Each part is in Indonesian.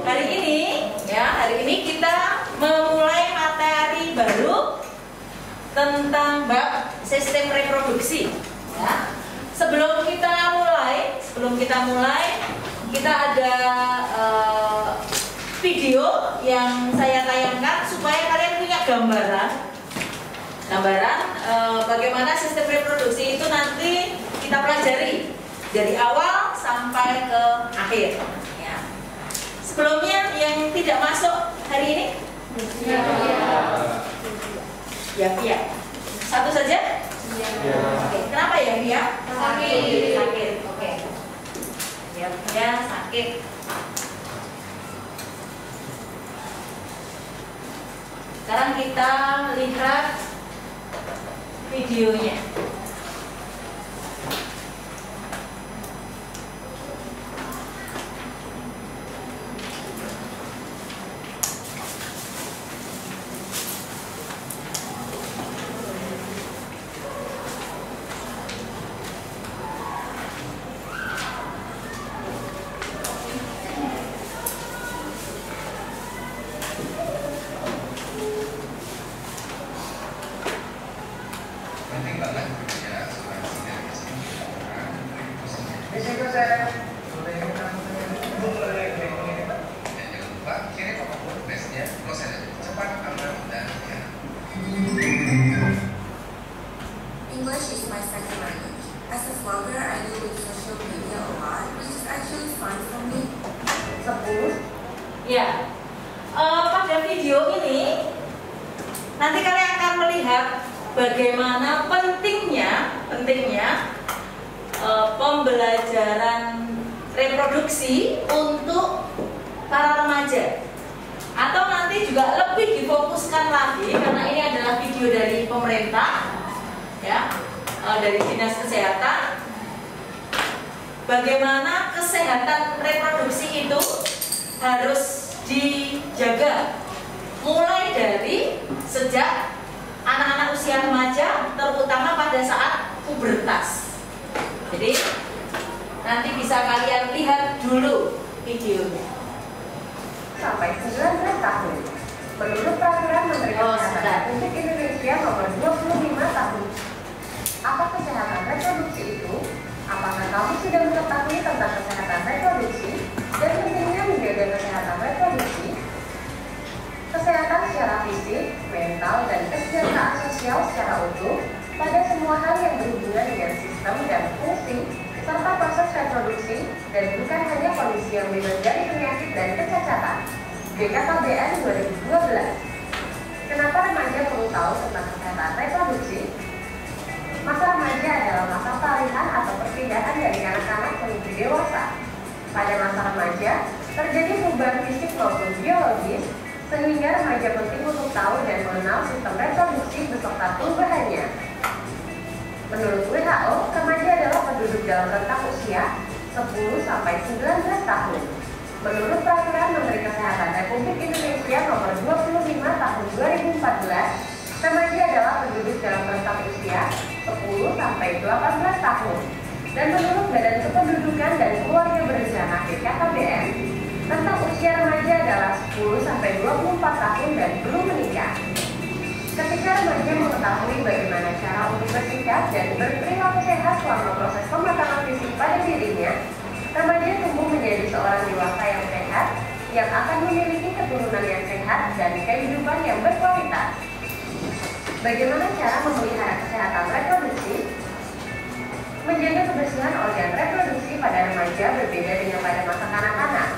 Hari ini kita memulai materi baru tentang bab sistem reproduksi. Ya. Sebelum kita mulai, kita ada video yang saya tayangkan supaya kalian punya gambaran bagaimana sistem reproduksi itu nanti kita pelajari dari awal sampai ke akhir. Ya. Sebelumnya yang tidak masuk hari ini? Ya. Satu saja? Ya. Oke. Kenapa ya, Via? Sakit. Oke. Ya, sakit. Sekarang kita lihat videonya. English is my second language. As a vlogger, I deal with social media a lot, which is actually fun for me. 10. Ya. Pada video ini nanti kalian akan melihat bagaimana pentingnya pembelajaran reproduksi untuk para remaja. Atau nanti juga lebih difokuskan lagi karena ini adalah video dari pemerintah, ya, dari Dinas Kesehatan. Bagaimana kesehatan reproduksi itu harus dijaga mulai dari sejak anak-anak usia remaja, terutama pada saat pubertas. Jadi nanti bisa kalian lihat dulu videonya. Sampai 19 tahun. Menurut Peraturan Menteri Kesehatan Republik Indonesia Nomor 25 Tahun. Apa kesehatan reproduksi itu? Apakah kamu sudah mengetahui tentang kesehatan reproduksi dan pentingnya menjaga kesehatan reproduksi? Kesehatan secara fisik, mental, dan kesejahteraan sosial secara utuh pada semua hal yang berhubungan dengan sistem dan fungsi serta proses reproduksi dan bukan hanya kondisi yang bebas dari penyakit dan kecacatan. BKKBN 2012. Kenapa remaja perlu tahu tentang kesehatan reproduksi? Masa remaja adalah masa peralihan atau perpindahan dari anak-anak menuju dewasa. Pada masa remaja, terjadi perubahan fisik maupun biologis, sehingga remaja penting untuk tahu dan mengenal sistem reproduksi beserta perubahannya. Menurut WHO, remaja adalah penduduk dalam rentang usia 10-19 tahun. Menurut Peraturan Menteri Kesehatan Republik Indonesia Nomor 25 Tahun 2014, remaja adalah penduduk dalam rentang usia 10-18 tahun. Dan menurut Badan Kependudukan dan Keluarga Berencana BKKBN, rentang usia remaja adalah 10-24 tahun dan belum menikah. Ketika remaja mengetahui bagaimana cara untuk bersikap dan berperilaku sehat selama proses pematangan fisik pada dirinya, remaja tumbuh menjadi seorang dewasa yang sehat, yang akan memiliki keturunan yang sehat dan kehidupan yang berkualitas. Bagaimana cara memelihara kesehatan reproduksi? Menjaga kebersihan organ reproduksi pada remaja berbeda dengan pada masa kanak-kanak.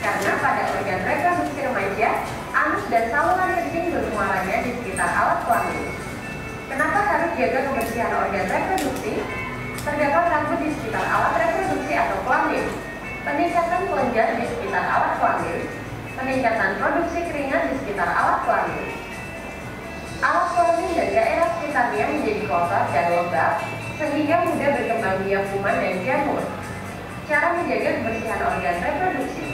Karena pada organ reproduksi remaja, anus dan saluran kencing bermuaranya di sekitar alat kelamin. Kenapa harus jaga kebersihan organ reproduksi? Terdapat rambut di sekitar alat reproduksi atau kelamin, peningkatan kelenjar di sekitar alat kelamin, peningkatan produksi keringat di sekitar alat kelamin. Alat kelamin dan daerah sekitarnya menjadi kotor dan lembab, sehingga mudah berkembang biak kuman dan jamur. Cara menjaga kebersihan organ reproduksi: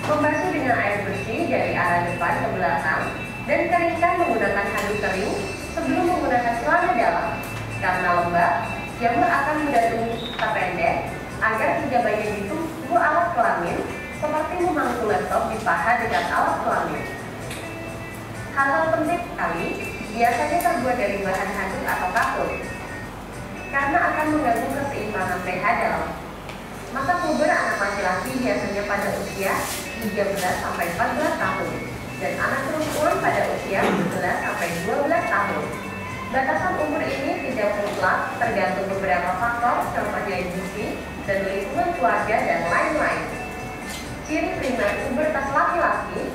membasuh dengan air bersih dari arah depan ke belakang dan keringkan menggunakan handuk kering sebelum menggunakan celana dalam. Karena lembab, jamur akan mudah tumbuh pendek agar tidak banyak di tubuh alat kelamin mengetok di paha dengan alat kelamin. Hal-hal penting sekali biasanya terbuat dari bahan hanyut atau kapur, karena akan mengganggu keseimbangan pH dalam. Masa puber anak laki-laki biasanya pada usia 13-14 tahun dan anak perempuan pada usia 11-12 tahun. Batasan umur ini tidak mutlak, tergantung beberapa faktor contohnya gizi dan lingkungan keluarga dan lain-lain. Ciri primer pubertas laki-laki.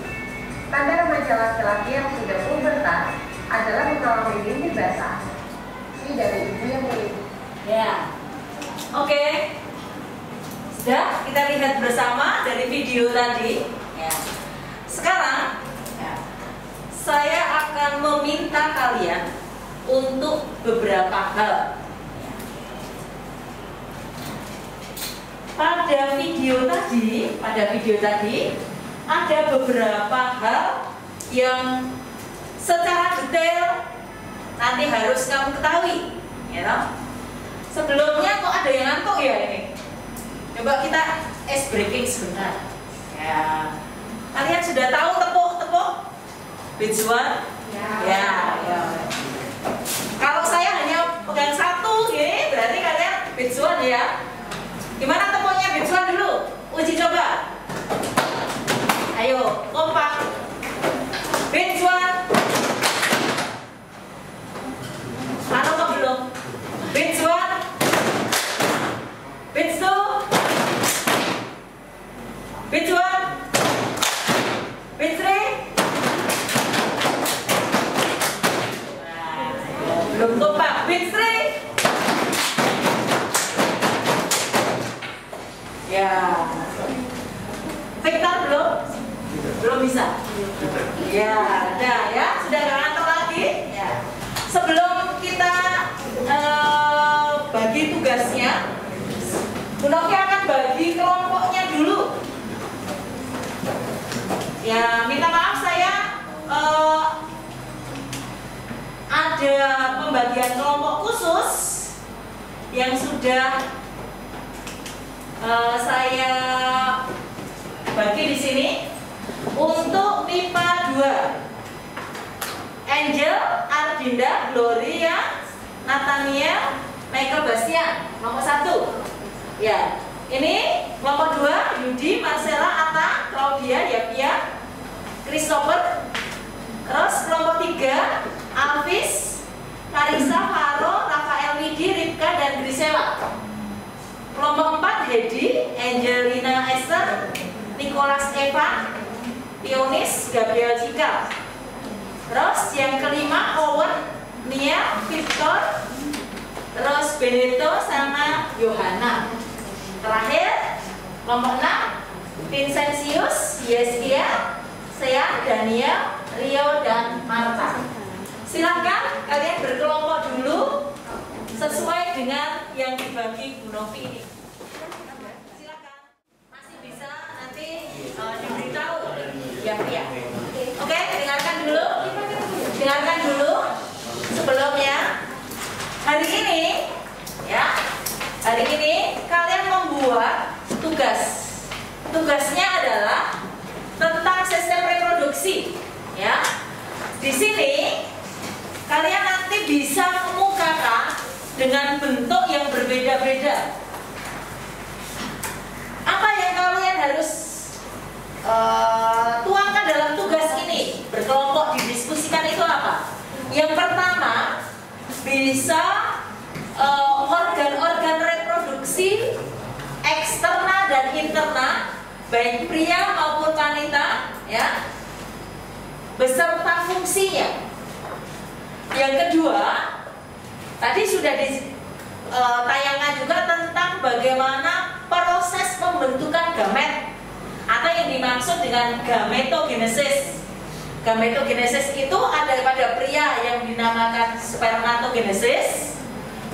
Tanda remaja laki-laki yang sudah pubertas adalah mengalami mimpi basah. Ini dari ibu yang mulia. Ya, oke. Sudah kita lihat bersama dari video tadi. Ya. Sekarang saya akan meminta kalian untuk beberapa hal. Pada video tadi ada beberapa hal yang secara detail nanti harus kamu ketahui, ya toh? Sebelumnya kok ada yang ngantuk ya ini? Coba kita ice breaking sebentar. Ya, kalian sudah tahu tepuk bijuan? Ya. Kalau saya hanya pegang satu, gini berarti kalian bijuan ya. Gimana tepuknya bijuan dulu? Uji coba. Ayo, kompak. Bijuan. Mana kok belum? Bijuan. Bijtu. Bijuan. Bijri. Belum kompak. Bijri. Ya. Victor belum bisa. Ya, udah ya, sudah nggak ngantuk lagi. Ya. Sebelum kita bagi tugasnya, Bu Novi akan bagi kelompoknya dulu. Ya, minta maaf saya ada pembagian kelompok khusus yang sudah saya bagi di sini untuk MIPA 2. Angel, Ardinda, Gloria, Nathaniel, Michael Bastian, nomor 1. Ya, ini kelompok 2, Yudi, Marcella, Atta, Claudia, Yapia, Christopher. Terus kelompok 3, Alvis, Larissa, Faro, Rafael Widi, Ripka, dan Grisela. Kelompok 4, Hedi, Angelina, Esther, Nicholas, Eva, Pionis, Gabriel, Cikal. Terus yang kelima, Owen, Nia, Victor, terus Benito sama Yohana. Terakhir, kelompok 6, Vincentius, Yeskia, Sean, Daniel, Rio, dan Marta. Silakan kalian berkelompok dulu sesuai dengan yang dibagi Bu Novi ini. Silakan. Masih bisa nanti diberitahu ya. Oke, dengarkan dulu sebelumnya. Hari ini kalian membuat tugasnya adalah tentang sistem reproduksi ya. Di sini kalian nanti bisa mengemukakan dengan bentuk yang berbeda-beda. Apa yang kalian harus tuangkan dalam tugas ini? Berkelompok didiskusikan itu apa? Yang pertama, bisa organ-organ reproduksi eksterna dan interna, baik pria maupun wanita, ya, beserta fungsinya. Yang kedua, tadi sudah ditayangkan juga tentang bagaimana proses pembentukan gamet atau yang dimaksud dengan gametogenesis. Gametogenesis itu ada pada pria yang dinamakan spermatogenesis,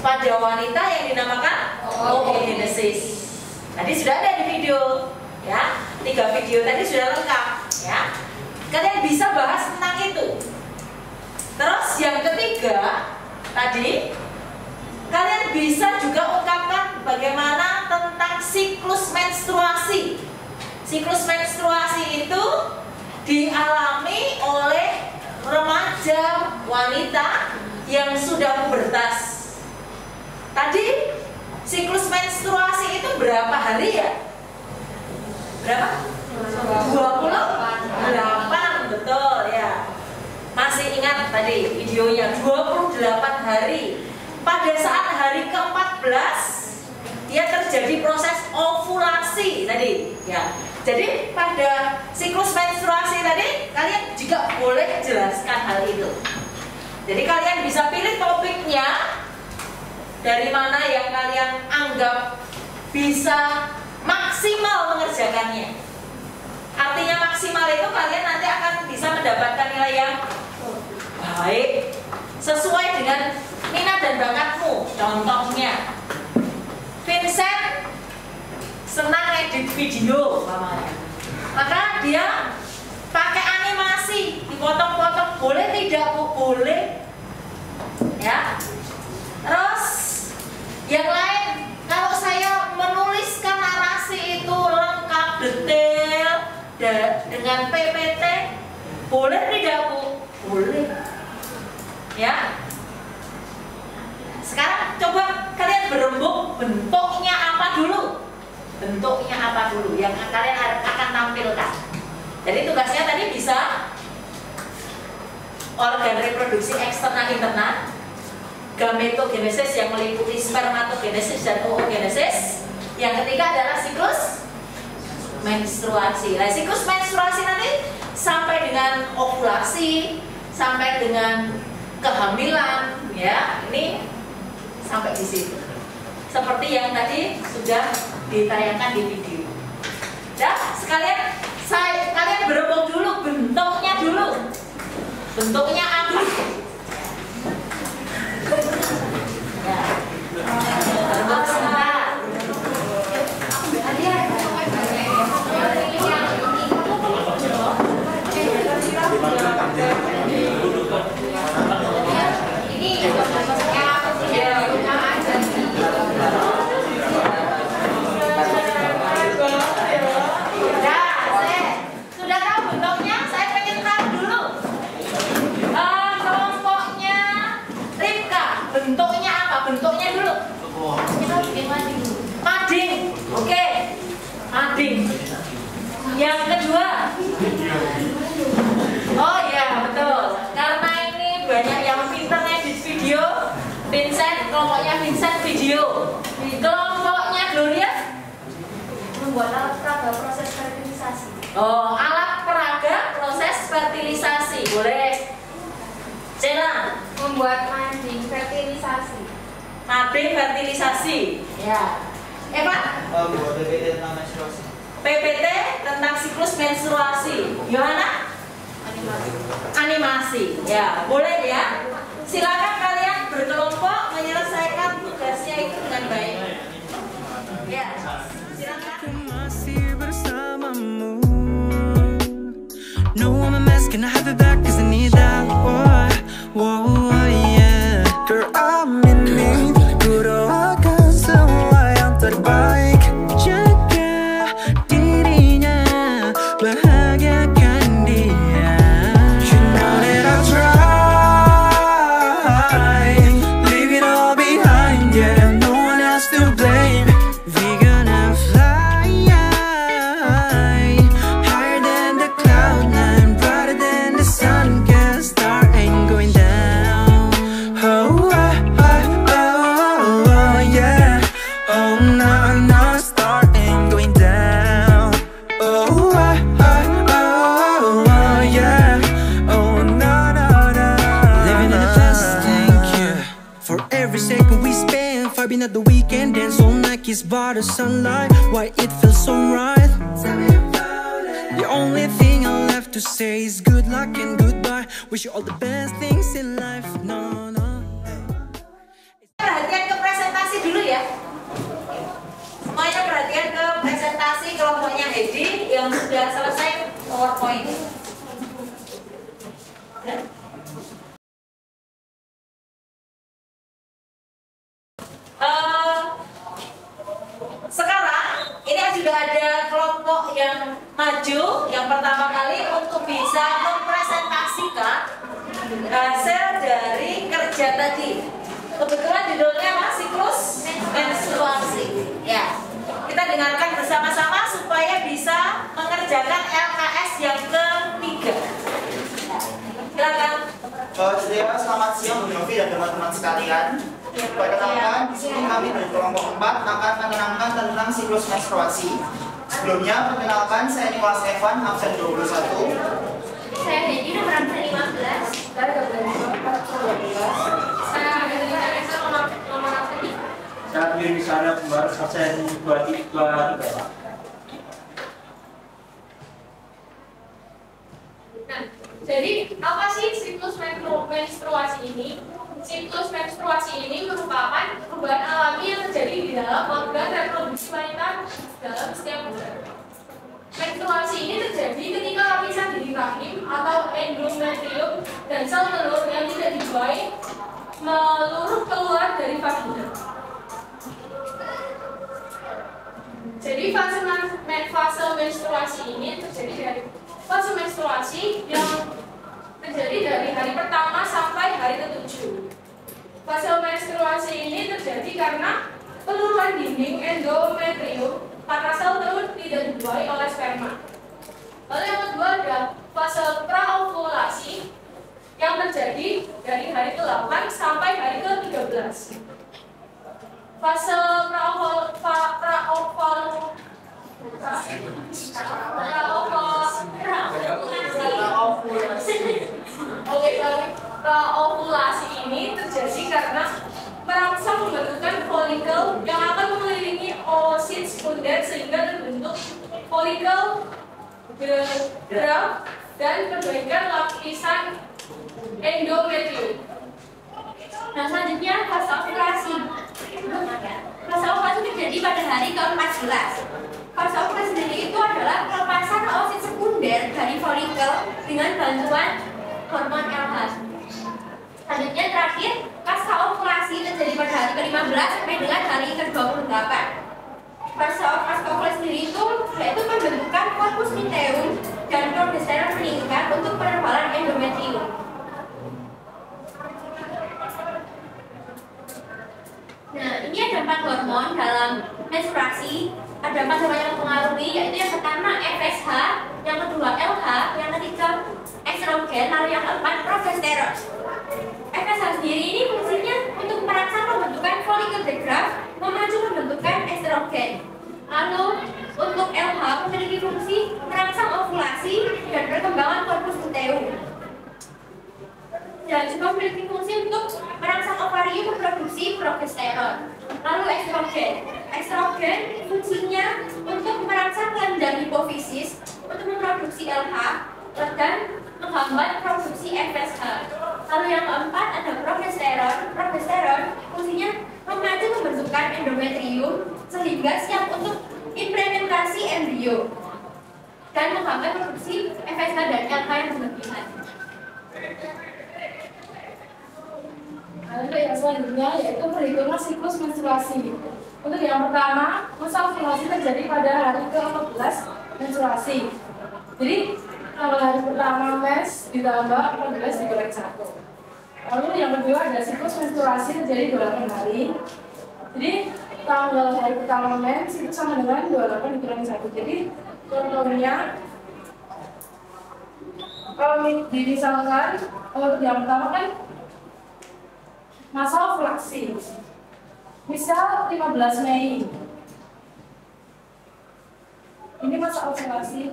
pada wanita yang dinamakan oogenesis. Tadi sudah ada di video, ya, 3 video tadi sudah lengkap, ya. Kalian bisa bahas tentang itu. Terus yang ketiga, tadi kalian bisa juga ungkapkan bagaimana tentang siklus menstruasi. Siklus menstruasi itu dialami oleh remaja wanita yang sudah pubertas. Tadi siklus menstruasi itu berapa hari ya? Berapa? 28, betul ya. Masih ingat tadi videonya 28 hari. Pada saat hari ke-14 dia terjadi proses ovulasi tadi ya. Jadi pada siklus menstruasi tadi kalian juga boleh jelaskan hal itu. Jadi kalian bisa pilih topiknya dari mana yang kalian anggap bisa maksimal mengerjakannya. Artinya maksimal itu kalian nanti akan bisa mendapatkan nilai yang baik sesuai dengan minat dan bakatmu. Contohnya Vincent senang edit video, maka dia pakai animasi, dipotong-potong, boleh tidak Bu? Boleh ya. Terus yang lain, kalau saya menuliskan narasi itu lengkap detail dengan PPT, boleh tidak Bu? Boleh ya. Sekarang coba kalian berembuk bentuknya apa dulu. Bentuknya apa dulu yang kalian akan tampilkan. Jadi tugasnya tadi bisa organ reproduksi eksternal internal, gametogenesis yang meliputi spermatogenesis dan oogenesis. Yang ketiga adalah siklus menstruasi. Nah, siklus menstruasi nanti sampai dengan ovulasi, sampai dengan kehamilan, ya. Ini sampai di situ. Seperti yang tadi sudah ditayangkan di video. Nah, sekalian kalian berembuk dulu bentuknya dulu. Bentuknya apa? Ya. Berembuk sebentar. Bentuknya apa? Bentuknya dulu. Kita bikin mading. Mading. Oke. Mading. Yang kedua. Oh ya, betul. Karena ini banyak yang pintar edit video. Vincent, kelompoknya Vincent video. Kelompoknya Gloria membuat alat peraga proses fertilisasi. Oh, alat peraga proses fertilisasi. Boleh. Cela Membuat mading fertilisasi. Mading fertilisasi. Ya. Eva? Buat PPT tentang menstruasi. PPT tentang siklus menstruasi. Yohana? Animasi. Ya, boleh ya. Silakan kalian berkelompok menyelesaikan tugasnya itu dengan baik. Ya. Silakan. Masih bersamamu. No, I'm a mess, can I have it back? Cause I need that. Whoa, yeah. Girl, I'm in need. Kudoakan semua yang terbaik. Jaga dirinya, bahagiakan dia. You know that I'll try. Leave it all behind, yeah. No one else to blame. We gonna fly higher than the cloud nine, brighter than the sun. Cause star ain't going down. Oh, yeah. Oh, no, star ain't going down. Oh, yeah. Oh, no. Living in the past, thank you for every second we spend. Vibing at the weekend, dance all night, kissed by the sunlight. Why it feels so right. The only thing I left to say is good luck and goodbye. Wish you all the best things in life. No. Perhatian ke presentasi dulu ya. Semuanya perhatian ke presentasi kelompoknya Hedi yang sudah selesai PowerPoint. Sekarang ini sudah ada kelompok yang maju yang pertama kali untuk bisa mempresentasikan hasil dari kerja tadi. Kebetulan judulnya apa? Siklus menstruasi. Ya, kita dengarkan bersama-sama supaya bisa mengerjakan LKS yang ketiga. Silakan. Cedera, selamat siang Bu Novi dan teman-teman sekalian. Perkenalkan, di sini kami dari kelompok 4 akan menerangkan tentang siklus menstruasi. Sebelumnya, perkenalkan saya Nicholas Evan, absen 21. Saya Hedi, nomor absen 15. Saya Gabriel, nomor 12. Saya Amelia Teresa, nomor absen 3. Saya Dwi Wisana Kembar, absen 23. Nah, jadi apa sih siklus menstruasi ini? Siklus menstruasi ini merupakan perubahan alami yang terjadi di dalam organ reproduksi wanita dalam setiap bulan. Menstruasi ini terjadi ketika lapisan dinding rahim atau endometrium dan sel telur yang tidak dibuai meluruh keluar dari vagina. Jadi fase menstruasi ini terjadi dari fase menstruasi yang terjadi dari hari pertama sampai hari ke-7. Fase menstruasi ini terjadi karena peluruhan dinding endometrium karena sel telur tidak dibuai oleh sperma. Lalu yang kedua ada fase praovulasi yang terjadi dari hari ke-8 sampai hari ke-13. Fase praovulasi ini terjadi karena merangsang pembentukan folikel yang akan mengelilingi oosit sekunder sehingga terbentuk folikel graf dan perbaikan lapisan endometrium. Nah, selanjutnya fase ovulasi. Fase ovulasi terjadi pada hari ke-14. Fase ovulasi sendiri itu adalah pelepasan oosit sekunder dari folikel dengan bantuan hormon LH. Selanjutnya terakhir, pasca ovulasi terjadi pada hari ke-15 sampai dengan hari ke-28. Pasca ovulasi sendiri itu yaitu pembentukan corpus luteum dan progesteron meningkat untuk penebalan endometrium. Nah, ini ada 4 hormon dalam menstruasi. Ada 4 hormon yang mempengaruhi, yaitu yang pertama FSH, yang kedua LH, yang ketiga estrogen, lalu yang keempat progesteron. FSH sendiri ini fungsinya untuk merangsang pembentukan folikel graf, memacu pembentukan estrogen. Lalu untuk LH memiliki fungsi merangsang ovulasi dan perkembangan corpus luteum. Dan juga memiliki fungsi untuk merangsang ovarium memproduksi progesteron. Lalu estrogen fungsinya untuk merangsang kelenjar hipofisis untuk memproduksi LH dan menghambat produksi FSH. Lalu yang keempat ada progesteron fungsinya memacu pembentukan endometrium sehingga siap untuk implementasi embrio dan menghambat produksi FSH dan LH yang berlebihan. Lalu yang selanjutnya yaitu perhitungan siklus menstruasi. Untuk yang pertama, masa ovulasi terjadi pada hari ke-14 menstruasi. Jadi tanggal hari pertama mens ditambah 14 dikurangi 1. Lalu yang kedua ada siklus menstruasi terjadi 28 hari. Jadi tanggal hari pertama mens itu sama dengan 28 dikurangi 1. Jadi contohnya kalau dimisalkan untuk yang pertama kan masa ovulasi, misal 15 Mei. Ini masa ovulasi.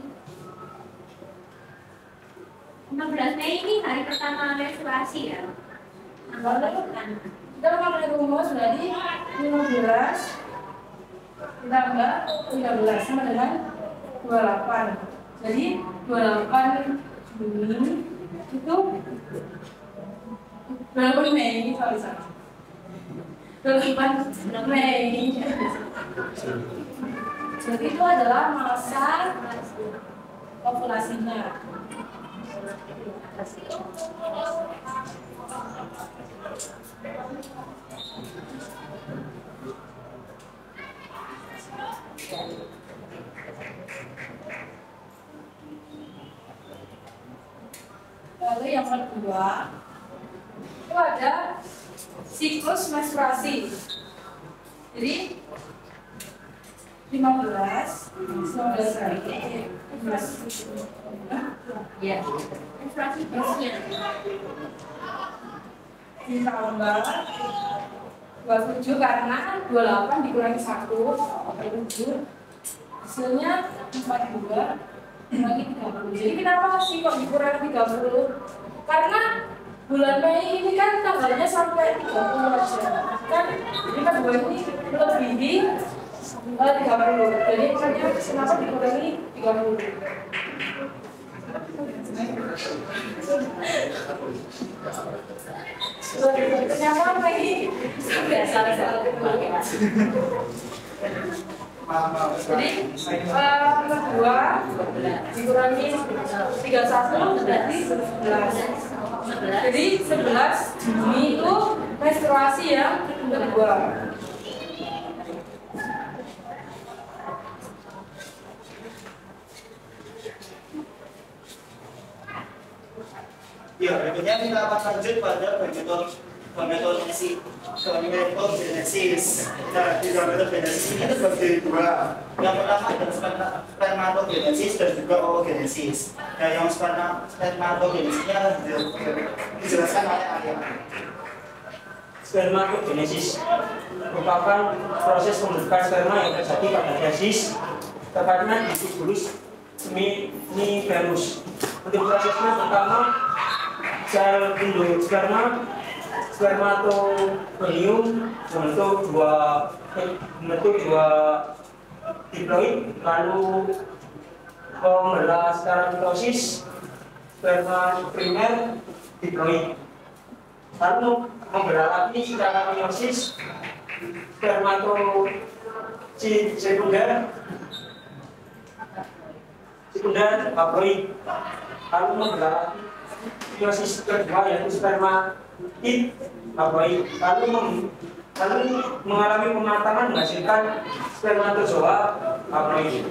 16 Mei ini hari pertama menstruasi ya. Lalu kita pakai rumus berarti 15 ditambah 13 sama dengan 28. Jadi 28 Juni itu 28 Mei, sorry. 28 Mei. Jadi itu adalah masa ovulasinya. Lalu yang kedua itu ada siklus menstruasi. Jadi 15 kali Ya. menstruasi biasanya ditambah 27 karena 28 dikurangi 1 7 hasilnya 42 dikurangi 30. Jadi kenapa sih kok dikurangi 30? Karena bulan Mei ini kan tanggalnya sampai 30 aja kan, jadi kan bulan ini melebihi 30. Jadi kenapa dikurangi 30? Kenapa lagi? Biasa Jadi kedua dikurangi 31 berarti 11. Jadi 11 Juni itu menstruasi yang kedua. Ya, berikutnya kita akan lanjut pada gametogenesis. Nah, di gametogenesis ini terbagi dua. Yang pertama adalah spermatogenesis dan juga oogenesis. Nah, yang spermatogenesisnya dijelaskan oleh Arya. Spermatogenesis merupakan proses pembentukan sperma yang terjadi pada fesis, tepatnya di tubulus seminiferus. Untuk prosesnya pertama, sel induk spermatogonium membentuk dua diploid, lalu membelah secara mitosis sperma primer diploid, lalu membelah lagi secara meiosis sekunder haploid, lalu membelah lagi meiosis kedua yaitu spermatid haploid, lalu mengalami pematangan menghasilkan spermatozoa haploid.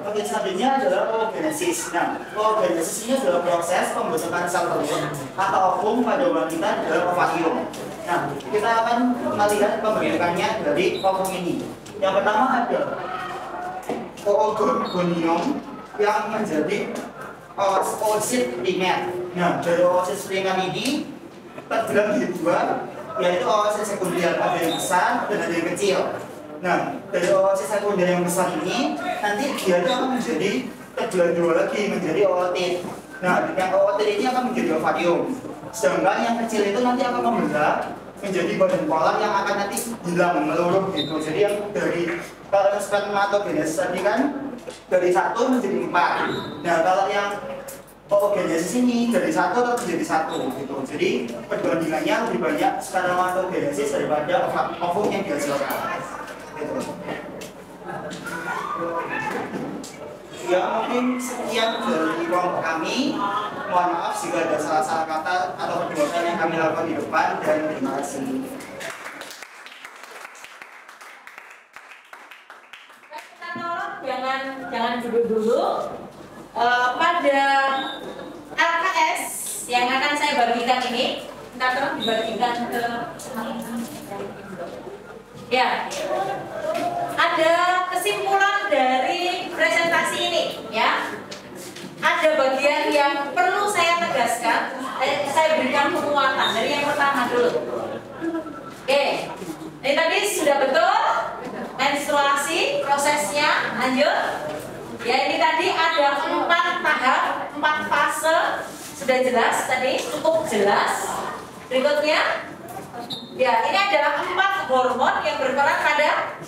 Oke, selanjutnya adalah oogenesis. Nah, oogenesis ini adalah proses pembentukan sel telur atau ovum pada wanita dalam ovarium. Nah, kita akan melihat pembentukannya dari ovum ini. Yang pertama ada oogonium yang menjadi oosit primer. Nah, dari oosit primer ini terbelah menjadi dua, yaitu oosit sekunder, ada yang besar dan ada yang kecil. Nah, dari oosit sekunder yang besar ini nanti dia akan menjadi terbelah dua lagi menjadi ootit. Nah, yang ootit ini akan menjadi ovarium. Sedangkan yang kecil itu nanti akan membelah menjadi badan polar yang akan nanti hilang meluruh gitu. Jadi yang dari kalau spermatogenesis tadi kan dari 1 menjadi 4. Nah, kalau yang oogenesis ini dari 1 tetap menjadi 1 gitu. Jadi perbandingannya lebih banyak spermatogenesis daripada ovum yang dihasilkan. Gitu. Ya, mungkin sekian dari kelompok kami. Mohon maaf jika ada salah-salah kata atau perbuatan yang kami lakukan di depan, dan terima kasih. Kita tolong jangan duduk dulu. Pada LKS yang akan saya bagikan ini, kita tolong dibagikan ke ya. Ada kesimpulan dari presentasi ini, ya. Ada bagian yang perlu saya tegaskan, saya berikan penguatan dari yang pertama dulu. Oke, ini tadi sudah betul menstruasi prosesnya, lanjut. Ya, ini tadi ada 4 tahap, 4 fase, sudah jelas tadi, cukup jelas. Berikutnya, ya, ini adalah 4 hormon yang berperan pada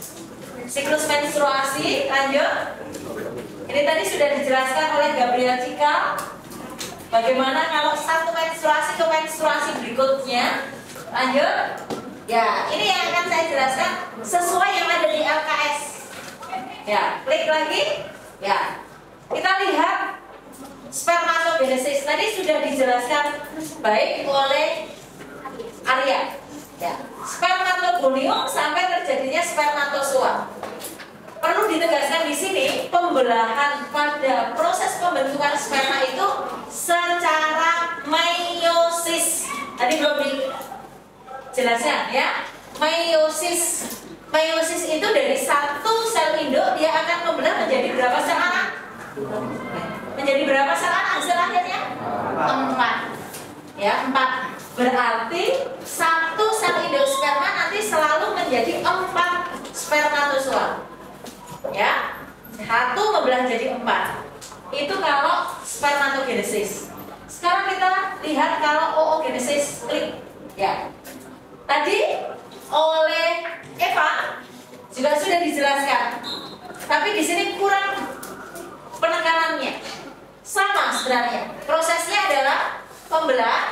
siklus menstruasi. Lanjut. Ini tadi sudah dijelaskan oleh Gabriel Cikal. Bagaimana kalau satu menstruasi ke menstruasi berikutnya. Lanjut. Ya, ini yang akan saya jelaskan sesuai yang ada di LKS. Ya, klik lagi. Ya, kita lihat spermatogenesis. Tadi sudah dijelaskan baik oleh Arya. Ya, spermatogonium sampai terjadinya spermatozoa. Perlu ditegaskan di sini, pembelahan pada proses pembentukan sperma itu secara meiosis. Tadi belum dijelaskan ya. Meiosis. Meiosis itu dari satu sel induk dia akan membelah menjadi berapa sel anak? Menjadi berapa sel anak hasil akhirnya? 4. Ya, 4. Berarti satu sel induk sperma nanti selalu menjadi 4 spermatozoa. Ya, 1 membelah jadi 4. Itu kalau spermatogenesis. Sekarang kita lihat kalau oogenesis klik. Ya. Tadi oleh Eva juga sudah dijelaskan. Tapi di sini kurang penekanannya. Sama sebenarnya. Prosesnya adalah pembelah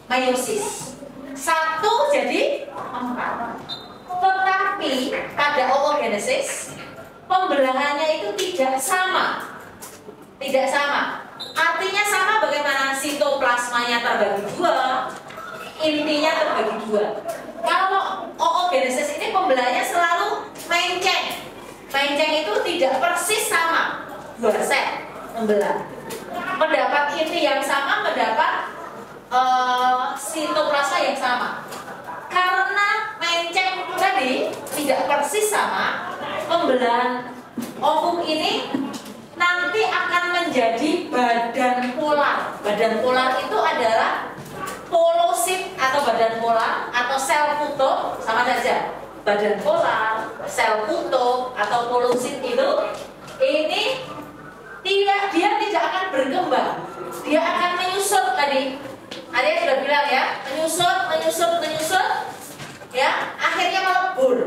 meiosis. 1 jadi 4. Tetapi pada oogenesis pembelahannya itu tidak sama. Tidak sama. Artinya sama bagaimana sitoplasmanya terbagi 2, intinya terbagi 2. Kalau oogenesis ini pembelahannya selalu menceng. Menceng itu tidak persis sama 2 sel membelah. Mendapat inti yang sama, mendapat sitoplasma yang sama. Karena menceng tadi tidak persis sama, pembelahan ovum ini nanti akan menjadi badan polar. Badan polar itu adalah polosit atau badan polar atau sel kutub, sama saja. Badan polar, sel kutub atau polosit itu ini dia tidak akan berkembang. Dia akan menyusut tadi. Arya sudah bilang ya, menyusut, ya, akhirnya melebur.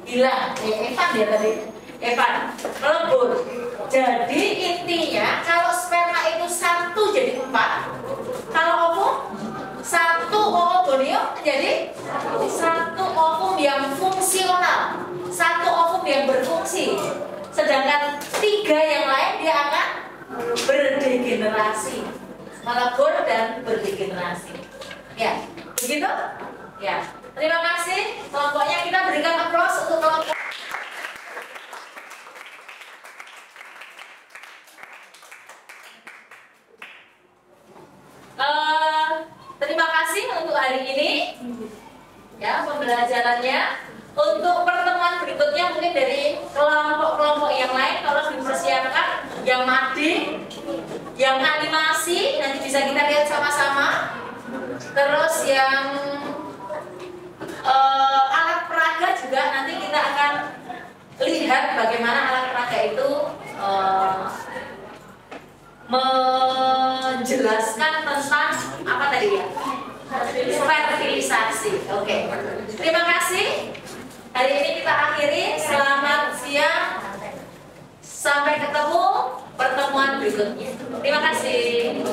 Hilang, Evan dia tadi. Evan, melebur. Jadi intinya kalau sperma itu 1 jadi 4, kalau ovum 1 oogonium menjadi 1 ovum yang fungsional, 1 ovum yang berfungsi. Sedangkan 3 yang lain dia akan berdegenerasi, melebur dan berdegenerasi. Ya, begitu? Ya. Terima kasih. Kelompoknya kita berikan applause untuk kelompok. Terima kasih untuk hari ini. Ya, pembelajarannya. Untuk pertemuan berikutnya mungkin dari kelompok-kelompok yang lain kalau dipersiapkan yang mading, yang animasi nanti bisa kita lihat sama-sama. Terus yang alat peraga juga nanti kita akan lihat bagaimana alat peraga itu menjelaskan tentang apa tadi ya? Fertilisasi. Oke. Terima kasih. Hari ini kita akhiri. Selamat siang. Sampai ketemu pertemuan berikutnya. Terima kasih.